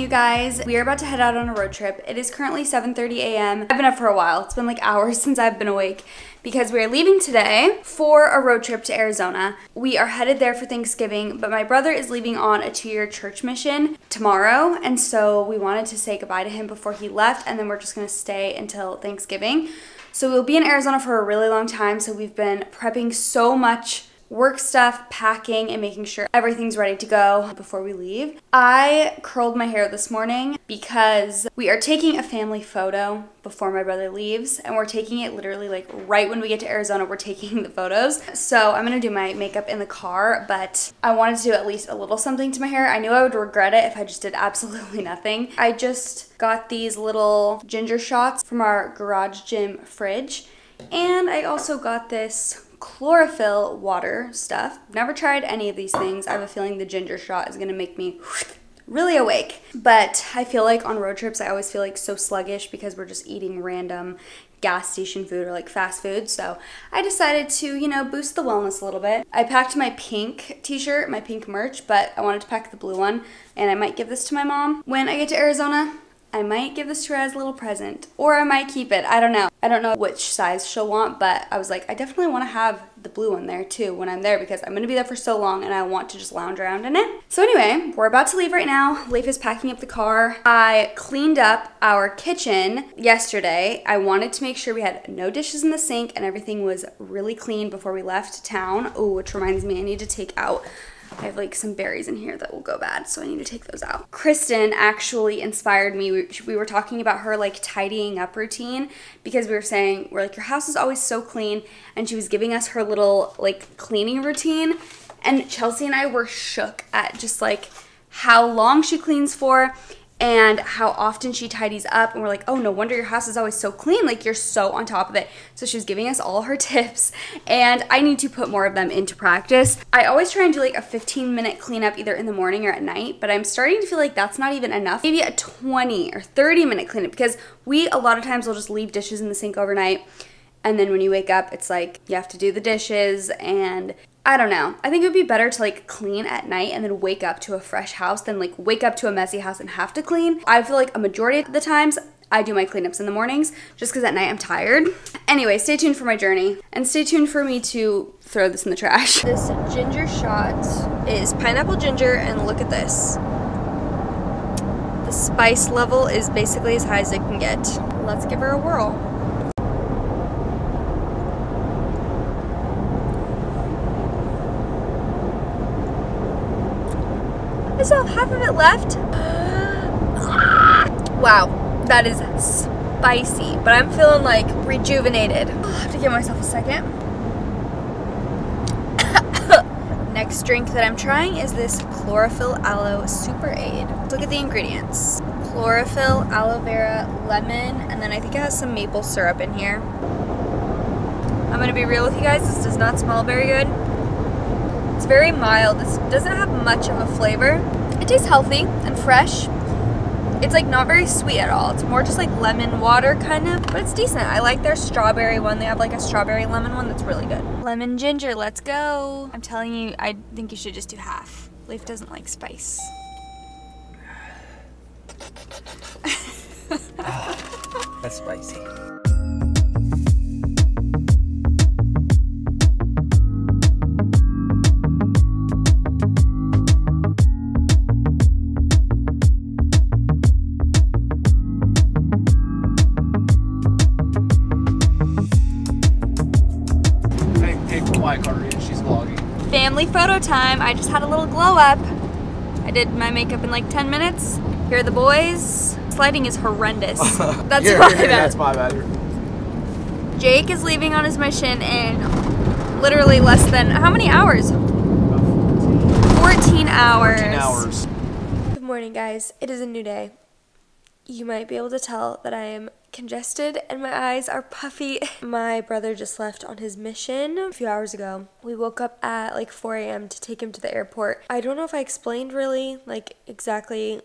you guys. We are about to head out on a road trip. It is currently 7:30 a.m. I've been up for a while. It's been like hours since I've been awake because we are leaving today for a road trip to Arizona. We are headed there for Thanksgiving, but my brother is leaving on a 2-year church mission tomorrow, and so we wanted to say goodbye to him before he left, and then we're just gonna stay until Thanksgiving. So we'll be in Arizona for a really long time, so we've been prepping so much work stuff, packing, and making sure everything's ready to go before we leave. I curled my hair this morning because we are taking a family photo before my brother leaves, and we're taking it literally like right when we get to Arizona, we're taking the photos. So I'm gonna do my makeup in the car, but I wanted to do at least a little something to my hair. I knew I would regret it if I just did absolutely nothing. I just got these little ginger shots from our garage gym fridge, and I also got this chlorophyll water stuff. Never tried any of these things. I have a feeling the ginger shot is gonna make me really awake. But I feel like on road trips, I always feel like so sluggish because we're just eating random gas station food or like fast food. So I decided to, you know, boost the wellness a little bit. I packed my pink t-shirt, my pink merch, but I wanted to pack the blue one, and I might give this to my mom when I get to Arizona. I might give this to her as a little present, or I might keep it. I don't know. I don't know which size she'll want, but I was like, I definitely want to have the blue one there too when I'm there because I'm going to be there for so long and I want to just lounge around in it. So anyway, we're about to leave right now. Leif is packing up the car. I cleaned up our kitchen yesterday. I wanted to make sure we had no dishes in the sink and everything was really clean before we left town. Oh, which reminds me, I need to take out, I have like some berries in here that will go bad, so I need to take those out. Kristen actually inspired me. We were talking about her like tidying up routine because we were saying, we're like, your house is always so clean, and she was giving us her little like cleaning routine, and Chelsea and I were shook at just like how long she cleans for and how often she tidies up, and we're like, oh, no wonder your house is always so clean, like you're so on top of it. So she was giving us all her tips, and I need to put more of them into practice. I always try and do like a 15-minute cleanup either in the morning or at night, but I'm starting to feel like that's not even enough. Maybe a 20 or 30-minute cleanup, because we a lot of times will just leave dishes in the sink overnight, and then when you wake up, it's like you have to do the dishes, and I don't know. I think it would be better to like clean at night and then wake up to a fresh house than like wake up to a messy house and have to clean. I feel like a majority of the times I do my cleanups in the mornings just because at night I'm tired. Anyway, stay tuned for my journey and stay tuned for me to throw this in the trash. This ginger shot is pineapple ginger, and look at this. The spice level is basically as high as it can get. Let's give her a whirl. I still have half of it left. Wow, that is spicy, but I'm feeling like rejuvenated. I have to give myself a second. Next drink that I'm trying is this Chlorophyll Aloe Super Aid. Look at the ingredients. Chlorophyll, aloe vera, lemon, and then I think it has some maple syrup in here. I'm gonna be real with you guys, this does not smell very good. It's very mild. This doesn't have much of a flavor. It tastes healthy and fresh. It's like not very sweet at all. It's more just like lemon water kind of, but it's decent. I like their strawberry one. They have like a strawberry lemon one that's really good. Lemon ginger, let's go. I'm telling you, I think you should just do half. Leif doesn't like spice. That's spicy. She's vlogging. Family photo time. I just had a little glow up. I did my makeup in like 10 minutes. Here are the boys. This lighting is horrendous. That's my bad. That's my bad. Jake is leaving on his mission in literally less than, how many hours? 14 hours. 14 hours. Good morning, guys. It is a new day. You might be able to tell that I am congested and my eyes are puffy. My brother just left on his mission a few hours ago. We woke up at like 4 a.m. to take him to the airport. I don't know if I explained really like exactly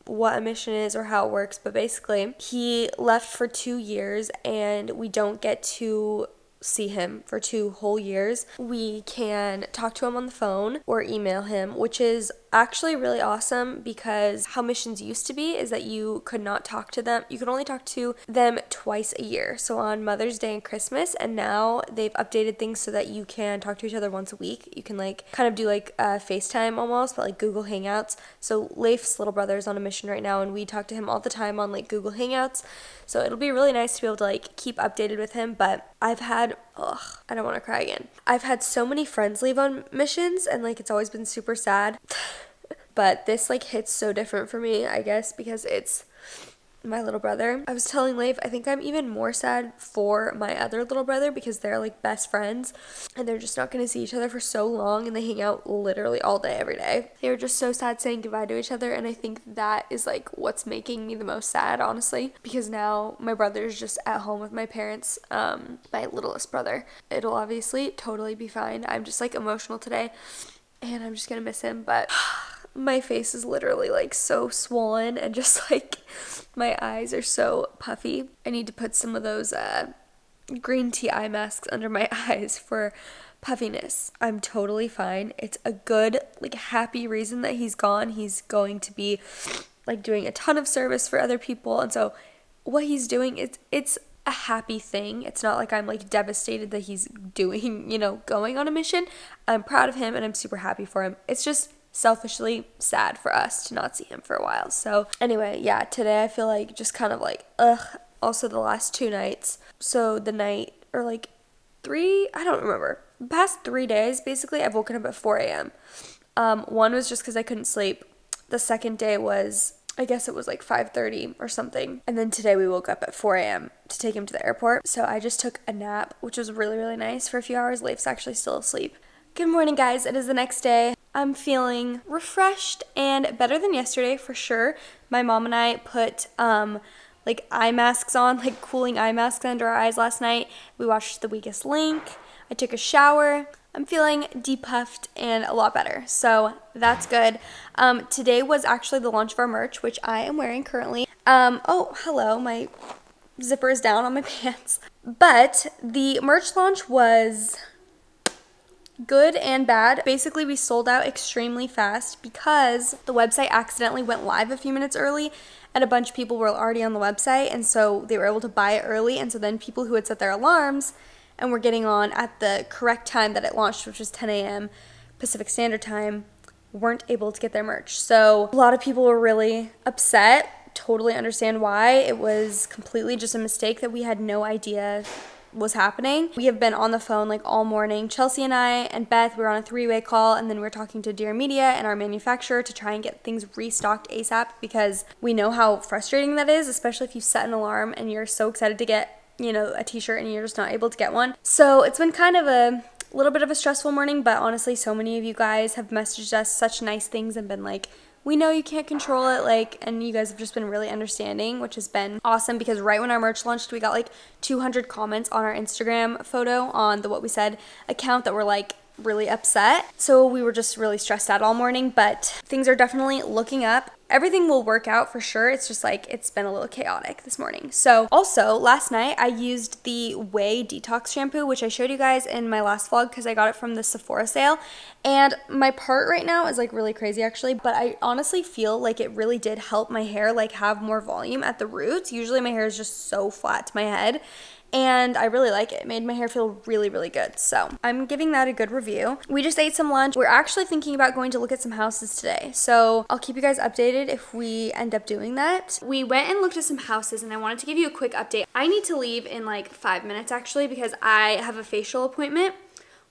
what a mission is or how it works, but basically he left for 2 years and we don't get to see him for 2 whole years. We can talk to him on the phone or email him, which is actually really awesome because how missions used to be is that you could not talk to them. You could only talk to them twice a year. So on Mother's Day and Christmas, and now they've updated things so that you can talk to each other once a week. You can like kind of do like FaceTime almost, but like Google Hangouts. So Leif's little brother is on a mission right now and we talk to him all the time on like Google Hangouts. So it'll be really nice to be able to like keep updated with him. But I've had, I don't want to cry again. I've had so many friends leave on missions and like it's always been super sad. But this like hits so different for me, I guess, because it's my little brother. I was telling Leif, I think I'm even more sad for my other little brother because they're like best friends and they're just not going to see each other for so long and they hang out literally all day every day. They were just so sad saying goodbye to each other, and I think that is like what's making me the most sad, honestly, because now my brother's just at home with my parents, my littlest brother. It'll obviously totally be fine. I'm just like emotional today and I'm just gonna miss him, but my face is literally like so swollen and just like my eyes are so puffy. I need to put some of those green tea eye masks under my eyes for puffiness. I'm totally fine. It's a good, like, happy reason that he's gone. He's going to be like doing a ton of service for other people, and so what he's doing, it's a happy thing. It's not like I'm like devastated that he's doing, you know, going on a mission. I'm proud of him and I'm super happy for him. It's just selfishly sad for us to not see him for a while. So anyway, yeah, today I feel like just kind of like also the last 2 nights, so the night or like 3, I don't remember, the past 3 days basically I've woken up at 4 a.m. One was just because I couldn't sleep. The second day was, I guess it was like 5:30 or something, and then today we woke up at 4 a.m. to take him to the airport. So I just took a nap, which was really, really nice for a few hours. Leif's actually still asleep. Good morning, guys. It is the next day. I'm feeling refreshed and better than yesterday for sure. My mom and I put like eye masks on, like cooling eye masks under our eyes last night. We watched The Weakest Link. I took a shower. I'm feeling depuffed and a lot better, so that's good. Today was actually the launch of our merch, which I am wearing currently. Oh, hello, my zipper is down on my pants. But the merch launch was good and bad. Basically, we sold out extremely fast because the website accidentally went live a few minutes early and a bunch of people were already on the website, and so they were able to buy it early, and so then people who had set their alarms and were getting on at the correct time that it launched, which was 10 a.m. Pacific Standard Time, weren't able to get their merch. So a lot of people were really upset. Totally understand why. It was completely just a mistake that we had no idea was happening. We have been on the phone like all morning. Chelsea and I and Beth, we were on a 3-way call, and then we were talking to Dear Media and our manufacturer to try and get things restocked ASAP because we know how frustrating that is, especially if you set an alarm and you're so excited to get, you know, a t-shirt and you're just not able to get one. So it's been kind of a little bit of a stressful morning, but honestly, so many of you guys have messaged us such nice things and been like, we know you can't control it, like, and you guys have just been really understanding, which has been awesome because right when our merch launched, we got like 200 comments on our Instagram photo on the What We Said account that were like really upset. So we were just really stressed out all morning, but things are definitely looking up. Everything will work out for sure. It's just like it's been a little chaotic this morning. So also last night I used the Way Detox shampoo, which I showed you guys in my last vlog because I got it from the Sephora sale, and my part right now is like really crazy actually, but I honestly feel like it really did help my hair like have more volume at the roots. Usually my hair is just so flat to my head, and I really like it. It made my hair feel really, really good. So I'm giving that a good review. We just ate some lunch. We're actually thinking about going to look at some houses today. So I'll keep you guys updated if we end up doing that. We went and looked at some houses, and I wanted to give you a quick update. I need to leave in like 5 minutes actually because I have a facial appointment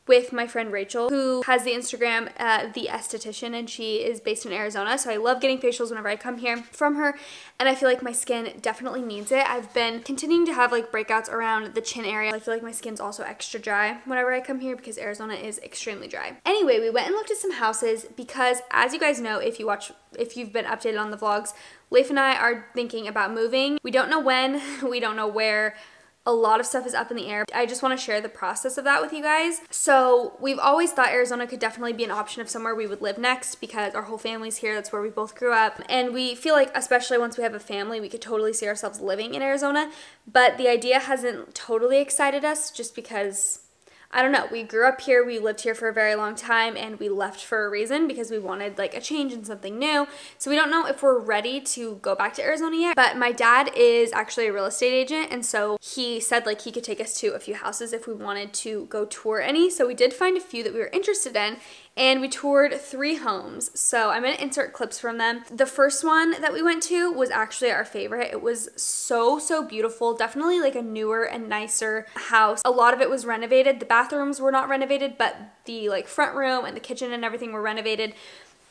with my friend Rachel, who has the Instagram The Esthetician, and she is based in Arizona. So I love getting facials whenever I come here from her, and I feel like my skin definitely needs it. I've been continuing to have like breakouts around the chin area. I feel like my skin's also extra dry whenever I come here because Arizona is extremely dry. Anyway, we went and looked at some houses because, as you guys know, if you've been updated on the vlogs, Leif and I are thinking about moving. We don't know when, we don't know where, A lot of stuff is up in the air. I just want to share the process of that with you guys. So we've always thought Arizona could definitely be an option of somewhere we would live next because our whole family's here. That's where we both grew up. And we feel like, especially once we have a family, we could totally see ourselves living in Arizona. But the idea hasn't totally excited us just because, I don't know, we grew up here, we lived here for a very long time, and we left for a reason because we wanted like a change and something new. So we don't know if we're ready to go back to Arizona yet, but my dad is actually a real estate agent, and so he said like he could take us to a few houses if we wanted to go tour any. So we did find a few that we were interested in, and we toured 3 homes. So I'm gonna insert clips from them. The first one that we went to was actually our favorite. It was so beautiful. Definitely like a newer and nicer house. A lot of it was renovated. The bathrooms were not renovated, but the like front room and the kitchen and everything were renovated.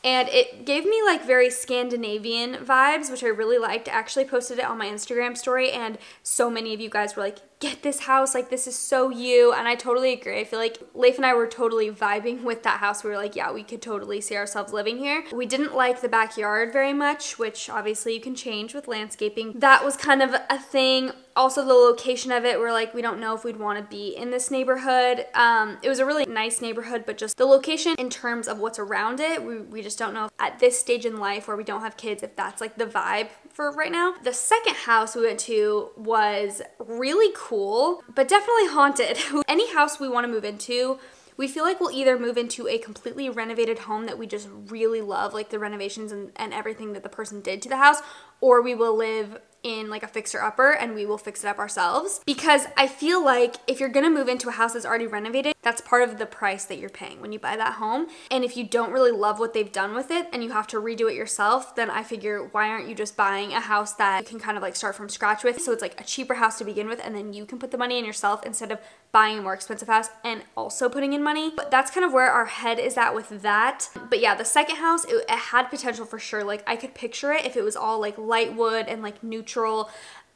And it gave me like very Scandinavian vibes, which I really liked. I actually posted it on my Instagram story, and so many of you guys were like, get this house, like this is so you. And I totally agree. I feel like Leif and I were totally vibing with that house. We were like, yeah, we could totally see ourselves living here. We didn't like the backyard very much, which obviously you can change with landscaping. That was kind of a thing. Also the location of it, we're like, we don't know if we'd want to be in this neighborhood. It was a really nice neighborhood, but just the location in terms of what's around it, we just don't know at this stage in life where we don't have kids if that's like the vibe for right now. The second house we went to was really cool, but definitely haunted. Any house we want to move into, we feel like we'll either move into a completely renovated home that we just really love, like the renovations and everything that the person did to the house, or we will live in like a fixer-upper and we will fix it up ourselves. Because I feel like if you're gonna move into a house that's already renovated, that's part of the price that you're paying when you buy that home. And if you don't really love what they've done with it and you have to redo it yourself, then I figure, why aren't you just buying a house that you can kind of like start from scratch with? So it's like a cheaper house to begin with, and then you can put the money in yourself instead of buying a more expensive house and also putting in money. But that's kind of where our head is at with that. But yeah, the second house, it had potential for sure. Like I could picture it if it was all like light wood and like neutral.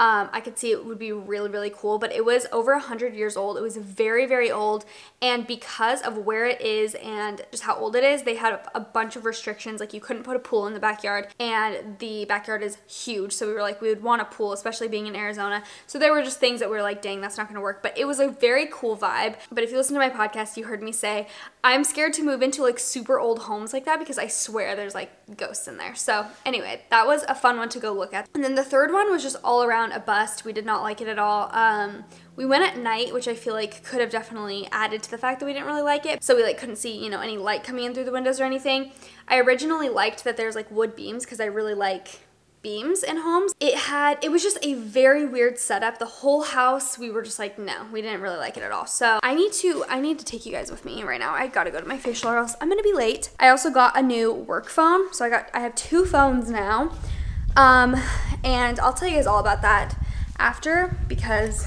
I could see it would be really cool, but it was over 100 years old. It was very old, and because of where it is and just how old it is, they had a bunch of restrictions. Like you couldn't put a pool in the backyard, and the backyard is huge, so we were like, we would want a pool, especially being in Arizona. So there were just things that we were like, dang, that's not gonna work. But it was a very cool vibe. But if you listen to my podcast, you heard me say I'm scared to move into like super old homes like that because I swear there's like ghosts in there. So anyway, that was a fun one to go look at. And then the third one was just all around a bust. We did not like it at all. We went at night, which I feel like could have definitely added to the fact that we didn't really like it. So we like couldn't see, you know, any light coming in through the windows or anything. I originally liked that there's like wood beams because I really like beams in homes. It was just a very weird setup. The whole house, we were just like, no, we didn't really like it at all. So I need to take you guys with me right now. I gotta go to my facial or else I'm gonna be late. I also got a new work phone. So I have 2 phones now. And I'll tell you guys all about that after because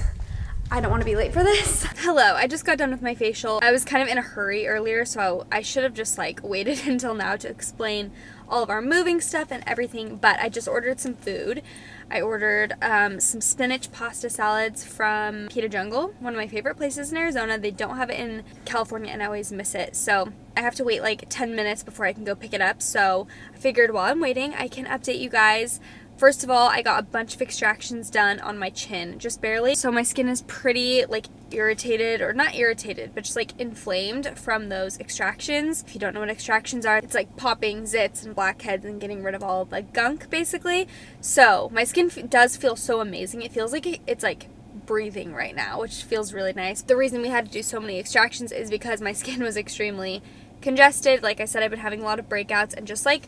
I don't want to be late for this. Hello, I just got done with my facial. I was kind of in a hurry earlier, so I should have just like waited until now to explain all of our moving stuff and everything, but I just ordered some food. I ordered some spinach pasta salads from Pita Jungle, one of my favorite places in Arizona. They don't have it in California and I always miss it, so I have to wait like 10 minutes before I can go pick it up. So I figured while I'm waiting, I can update you guys. First of all, I got a bunch of extractions done on my chin, just barely. So my skin is pretty like irritated, or not irritated, but just like inflamed from those extractions. If you don't know what extractions are, it's like popping zits and blackheads and getting rid of all of the gunk basically. So my skin does feel so amazing. It feels like it's like breathing right now, which feels really nice. The reason we had to do so many extractions is because my skin was extremely congested. Like I said, I've been having a lot of breakouts and just like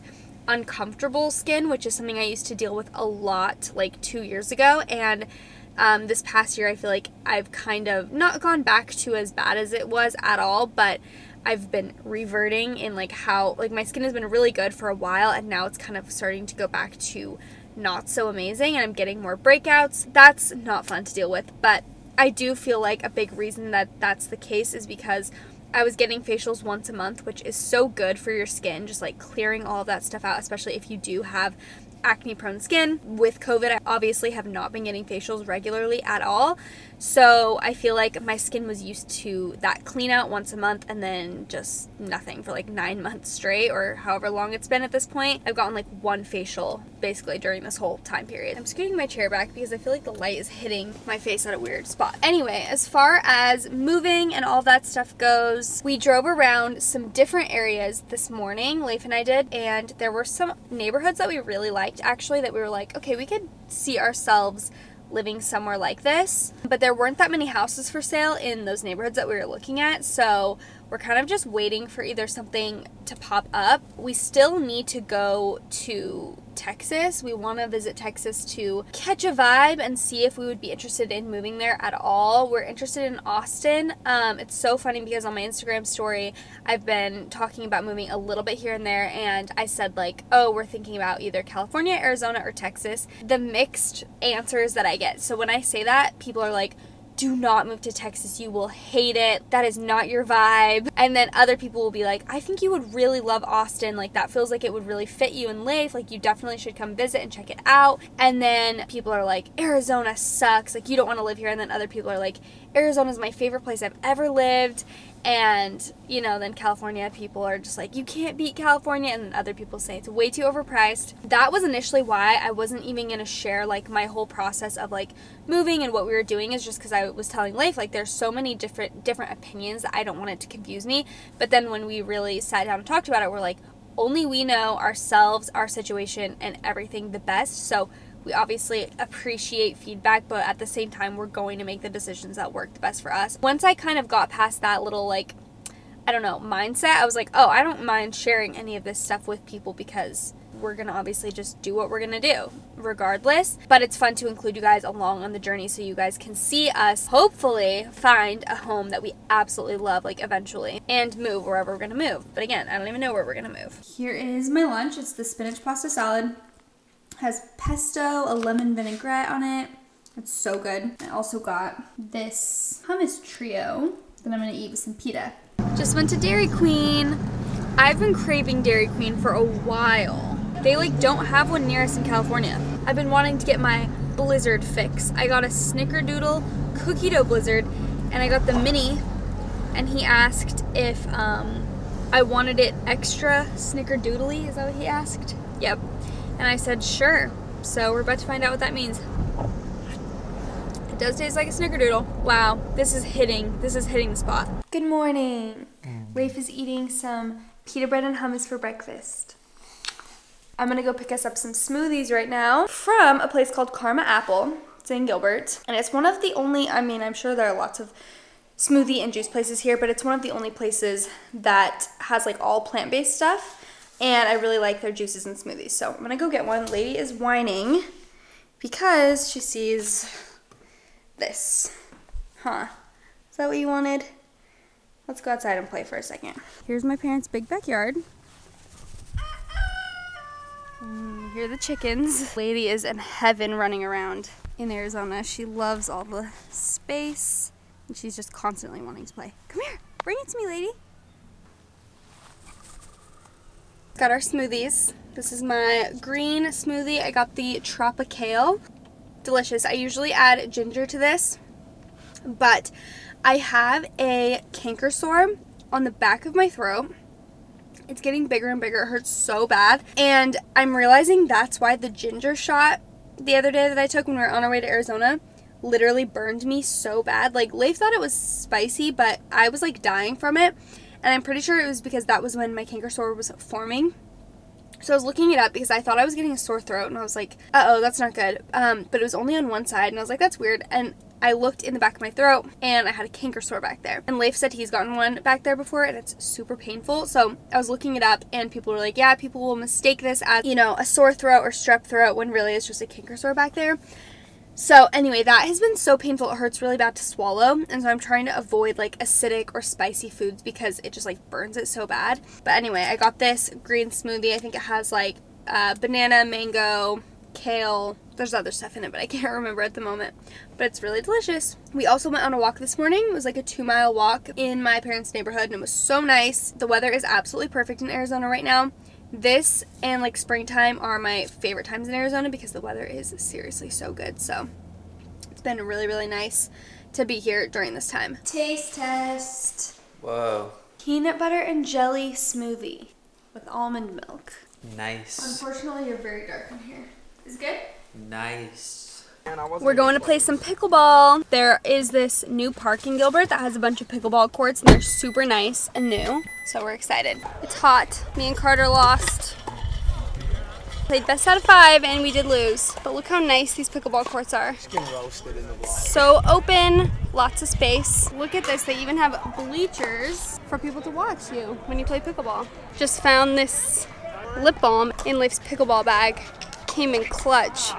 uncomfortable skin, which is something I used to deal with a lot like 2 years ago, and this past year I feel like I've kind of not gone back to as bad as it was at all, but I've been reverting in like how like my skin has been really good for a while, and now it's kind of starting to go back to not so amazing, and I'm getting more breakouts. That's not fun to deal with, but I do feel like a big reason that that's the case is because I was getting facials once a month, which is so good for your skin, just like clearing all of that stuff out, especially if you do have acne prone skin. With COVID, I obviously have not been getting facials regularly at all. So I feel like my skin was used to that clean out once a month and then just nothing for like 9 months straight, or however long it's been at this point. I've gotten like one facial basically during this whole time period. I'm scooting my chair back because I feel like the light is hitting my face at a weird spot. Anyway, as far as moving and all that stuff goes, we drove around some different areas this morning, Leif and I did, and there were some neighborhoods that we really liked actually, that we were like, okay, we could see ourselves living somewhere like this. But there weren't that many houses for sale in those neighborhoods that we were looking at, so we're kind of just waiting for either something to pop up. We still need to go to Texas. We want to visit Texas to catch a vibe and see if we would be interested in moving there at all. We're interested in Austin. It's so funny because on my Instagram story, I've been talking about moving a little bit here and there, and I said like, oh, we're thinking about either California, Arizona, or Texas. The mixed answers that I get. So when I say that, people are like, do not move to Texas, you will hate it, that is not your vibe. And then other people will be like, I think you would really love Austin, like that feels like it would really fit you and Leif, like you definitely should come visit and check it out. And then people are like, Arizona sucks, like you don't want to live here. And then other people are like, Arizona is my favorite place I've ever lived. And, you know, then California people are just like, you can't beat California. And then other people say it's way too overpriced. That was initially why I wasn't even going to share, like, my whole process of, like, moving and what we were doing, is just because I was telling Leif, like, there's so many different opinions that I don't want it to confuse me. But then when we really sat down and talked about it, we're like, only we know ourselves, our situation, and everything the best. So we obviously appreciate feedback, but at the same time, we're going to make the decisions that work the best for us. Once I kind of got past that little, like, I don't know, mindset, I was like, oh, I don't mind sharing any of this stuff with people because we're going to obviously just do what we're going to do regardless. But it's fun to include you guys along on the journey so you guys can see us hopefully find a home that we absolutely love, like eventually, and move wherever we're going to move. But again, I don't even know where we're going to move. Here is my lunch. It's the spinach pasta salad. Has pesto, a lemon vinaigrette on it. It's so good. I also got this hummus trio that I'm gonna eat with some pita. Just went to Dairy Queen. I've been craving Dairy Queen for a while. They like don't have one near us in California. I've been wanting to get my Blizzard fix. I got a Snickerdoodle cookie dough Blizzard, and I got the mini, and he asked if I wanted it extra snickerdoodly. Is that what he asked? Yep. And I said, sure. So we're about to find out what that means. It does taste like a snickerdoodle. Wow, this is hitting the spot. Good morning. Leif is eating some pita bread and hummus for breakfast. I'm gonna go pick us up some smoothies right now from a place called Karma Apple. It's in Gilbert. And it's one of the only, I mean, I'm sure there are lots of smoothie and juice places here, but it's one of the only places that has like all plant-based stuff. And I really like their juices and smoothies. So I'm gonna go get one. Lady is whining because she sees this. Huh. Is that what you wanted? Let's go outside and play for a second. Here's my parents' big backyard. Here are the chickens. Lady is in heaven running around in Arizona. She loves all the space, and she's just constantly wanting to play. Come here, bring it to me, lady. Got our smoothies. This is my green smoothie. I got the Tropicale. Delicious. I usually add ginger to this, but I have a canker sore on the back of my throat. It's getting bigger and bigger. It hurts so bad. And I'm realizing that's why the ginger shot the other day that I took when we were on our way to Arizona literally burned me so bad. Like, Leif thought it was spicy, but I was like dying from it. And I'm pretty sure it was because that was when my canker sore was forming. So I was looking it up because I thought I was getting a sore throat, and I was like, uh-oh, that's not good. But it was only on one side, and I was like, that's weird. And I looked in the back of my throat, and I had a canker sore back there. And Leif said he's gotten one back there before, and it's super painful. So I was looking it up, and people were like, yeah, people will mistake this as, you know, a sore throat or strep throat when really it's just a canker sore back there. So anyway, that has been so painful. It hurts really bad to swallow. And so I'm trying to avoid like acidic or spicy foods because it just like burns it so bad. But anyway, I got this green smoothie. I think it has like banana, mango, kale. There's other stuff in it, but I can't remember at the moment. But it's really delicious. We also went on a walk this morning. It was like a 2-mile walk in my parents' neighborhood, and it was so nice. The weather is absolutely perfect in Arizona right now. This and like springtime are my favorite times in Arizona because the weather is seriously so good. So it's been really, really nice to be here during this time. Taste test. Whoa. Peanut butter and jelly smoothie with almond milk. Nice. Unfortunately, you're very dark in here. Is it good? Nice. We're going to play some pickleball. There is this new park in Gilbert that has a bunch of pickleball courts and they're super nice and new. So we're excited. It's hot. Me and Carter lost. Played best out of 5 and we did lose. But look how nice these pickleball courts are. Just getting roasted in the vlog. So open, lots of space. Look at this, they even have bleachers for people to watch you when you play pickleball. Just found this lip balm in Leif's pickleball bag. Came in clutch.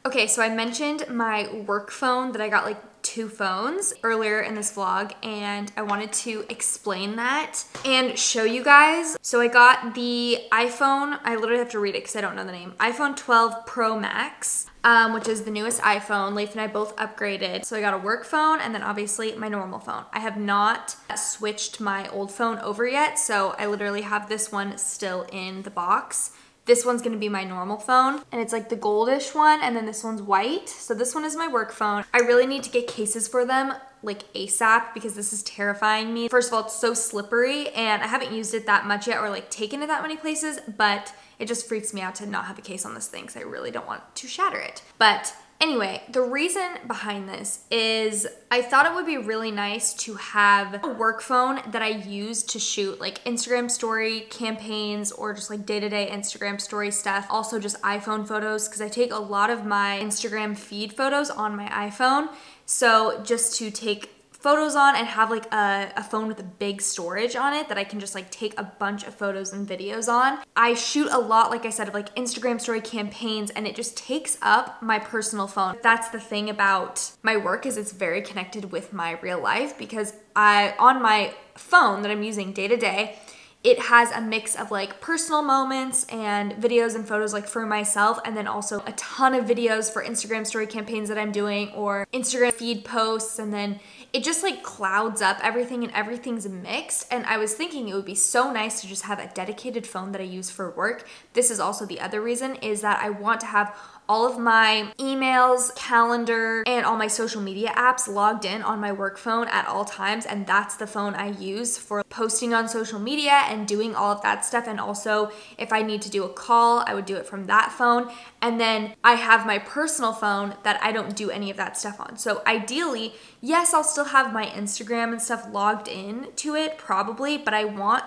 Okay, so I mentioned my work phone that I got like 2 phones earlier in this vlog, and I wanted to explain that and show you guys. So I got the iPhone, I literally have to read it because I don't know the name, iPhone 12 Pro Max, which is the newest iPhone. Leif and I both upgraded. So I got a work phone and then obviously my normal phone. I have not switched my old phone over yet, so I literally have this one still in the box. This one's gonna be my normal phone, and it's like the goldish one, and then this one's white. So this one is my work phone. I really need to get cases for them like ASAP because this is terrifying me. First of all, it's so slippery and I haven't used it that much yet or like taken it that many places, but it just freaks me out to not have a case on this thing because I really don't want to shatter it. But anyway, the reason behind this is I thought it would be really nice to have a work phone that I use to shoot like Instagram story campaigns or just like day-to-day Instagram story stuff. Also just iPhone photos because I take a lot of my Instagram feed photos on my iPhone. So just to take photos on and have like a phone with a big storage on it that I can just like take a bunch of photos and videos on. I shoot a lot, like I said, of like Instagram story campaigns, and it just takes up my personal phone. That's the thing about my work, is it's very connected with my real life because on my phone that I'm using day to day, it has a mix of like personal moments and videos and photos like for myself, and then also a ton of videos for Instagram story campaigns that I'm doing or Instagram feed posts, and then it just like clouds up everything and everything's mixed. And I was thinking it would be so nice to just have a dedicated phone that I use for work. This is also the other reason, is that I want to have all of my emails, calendar, and all my social media apps logged in on my work phone at all times, and that's the phone I use for posting on social media and doing all of that stuff. And also if I need to do a call, I would do it from that phone. And then I have my personal phone that I don't do any of that stuff on. So ideally, yes, I'll still have my Instagram and stuff logged in to it probably, but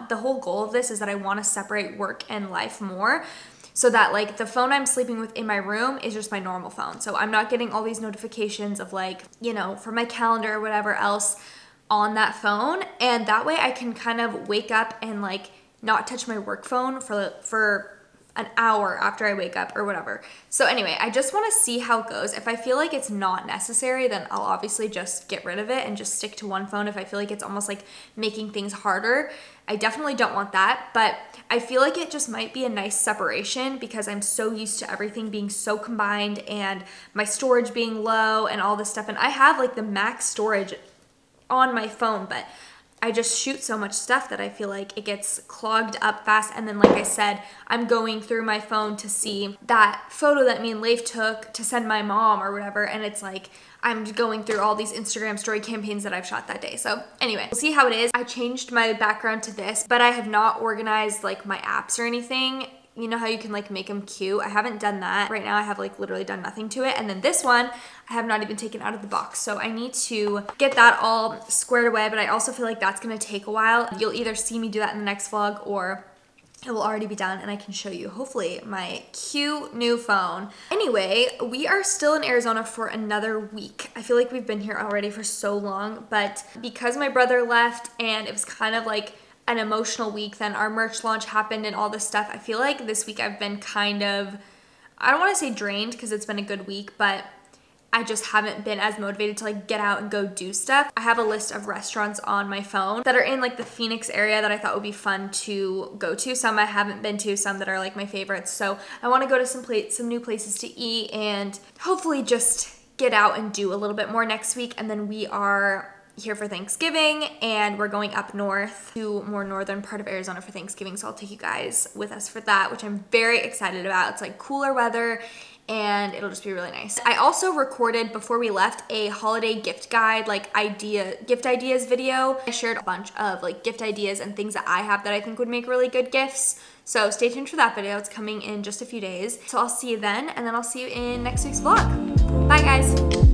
the whole goal of this is that I want to separate work and life more, so that like the phone I'm sleeping with in my room is just my normal phone. So I'm not getting all these notifications of like, you know, for my calendar or whatever else on that phone. And that way I can kind of wake up and like not touch my work phone for an hour after I wake up or whatever. So anyway, I just want to see how it goes. If I feel like it's not necessary, then I'll obviously just get rid of it and just stick to one phone. If I feel like it's almost like making things harder, I definitely don't want that. But I feel like it just might be a nice separation because I'm so used to everything being so combined and my storage being low and all this stuff. And I have like the max storage on my phone, but I just shoot so much stuff that I feel like it gets clogged up fast. And then like I said, I'm going through my phone to see that photo that me and Leif took to send my mom or whatever, and it's like I'm going through all these Instagram story campaigns that I've shot that day. So anyway, we'll see how it is. I changed my background to this, but I have not organized like my apps or anything. You know how you can like make them cute? I haven't done that. Right now I have like literally done nothing to it. And then this one, I have not even taken out of the box. So I need to get that all squared away, but I also feel like that's gonna take a while. You'll either see me do that in the next vlog or it will already be done and I can show you, hopefully, my cute new phone. Anyway, we are still in Arizona for another week. I feel like we've been here already for so long, but because my brother left and it was kind of like an emotional week, then our merch launch happened and all this stuff, I feel like this week I've been kind of, I don't want to say drained because it's been a good week, but I just haven't been as motivated to like get out and go do stuff. I have a list of restaurants on my phone that are in like the Phoenix area that I thought would be fun to go to. Some I haven't been to, some that are like my favorites. So I want to go to some new places to eat and hopefully just get out and do a little bit more next week. And then we are here for Thanksgiving, and we're going up north to more northern part of Arizona for Thanksgiving, so I'll take you guys with us for that, which I'm very excited about. It's like cooler weather and it'll just be really nice. I also recorded before we left a holiday gift guide, like gift ideas video. I shared a bunch of like gift ideas and things that I have that I think would make really good gifts. So stay tuned for that video. It's coming in just a few days. So I'll see you then, and then I'll see you in next week's vlog. Bye guys.